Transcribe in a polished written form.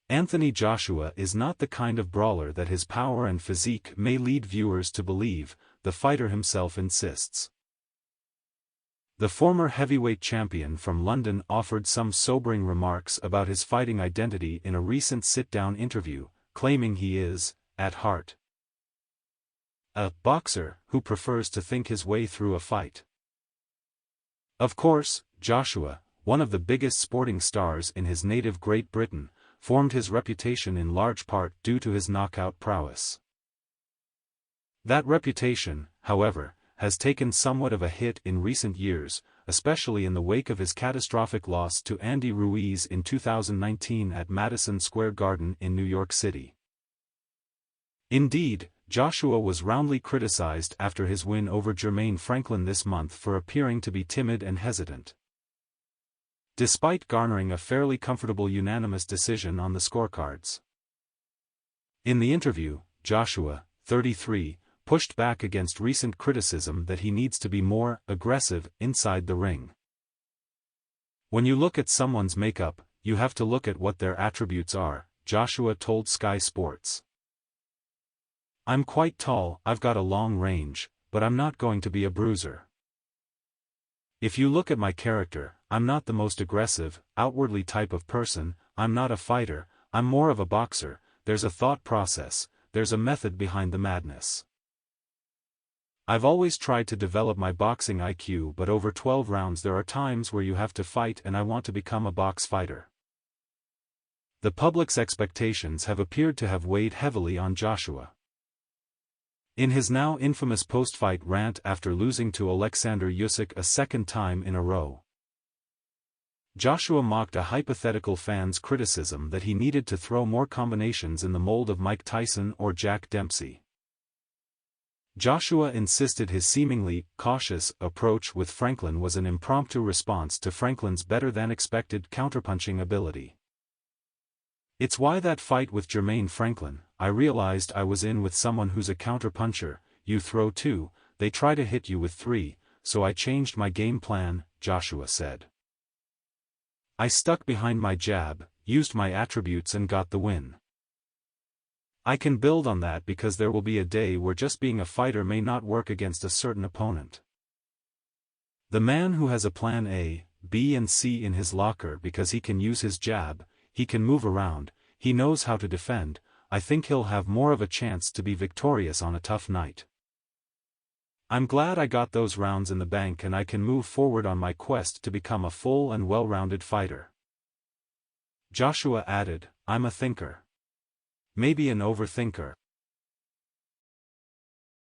Anthony Joshua is not the kind of brawler that his power and physique may lead viewers to believe, the fighter himself insists. The former heavyweight champion from London offered some sobering remarks about his fighting identity in a recent sit-down interview, claiming he is, at heart, a boxer who prefers to think his way through a fight. Of course, Joshua, one of the biggest sporting stars in his native Great Britain, formed his reputation in large part due to his knockout prowess. That reputation, however, has taken somewhat of a hit in recent years, especially in the wake of his catastrophic loss to Andy Ruiz in 2019 at Madison Square Garden in New York City. Indeed, Joshua was roundly criticized after his win over Jermaine Franklin this month for appearing to be timid and hesitant. Despite garnering a fairly comfortable unanimous decision on the scorecards. In the interview, Joshua, 33, pushed back against recent criticism that he needs to be more aggressive inside the ring. When you look at someone's makeup, you have to look at what their attributes are, Joshua told Sky Sports. I'm quite tall, I've got a long range, but I'm not going to be a bruiser. If you look at my character, I'm not the most aggressive, outwardly type of person, I'm not a fighter, I'm more of a boxer, there's a thought process, there's a method behind the madness. I've always tried to develop my boxing IQ, but over 12 rounds there are times where you have to fight, and I want to become a box fighter. The public's expectations have appeared to have weighed heavily on Joshua. In his now infamous post-fight rant after losing to Alexander Usyk a second time in a row, Joshua mocked a hypothetical fan's criticism that he needed to throw more combinations in the mold of Mike Tyson or Jack Dempsey. Joshua insisted his seemingly cautious approach with Franklin was an impromptu response to Franklin's better-than-expected counterpunching ability. It's why that fight with Jermaine Franklin, I realized I was in with someone who's a counterpuncher. You throw 2, they try to hit you with 3, so I changed my game plan, Joshua said. I stuck behind my jab, used my attributes and got the win. I can build on that because there will be a day where just being a fighter may not work against a certain opponent. The man who has a plan A, B and C in his locker because he can use his jab, he can move around, he knows how to defend, I think he'll have more of a chance to be victorious on a tough night. I'm glad I got those rounds in the bank and I can move forward on my quest to become a full and well-rounded fighter. Joshua added, I'm a thinker. Maybe an overthinker.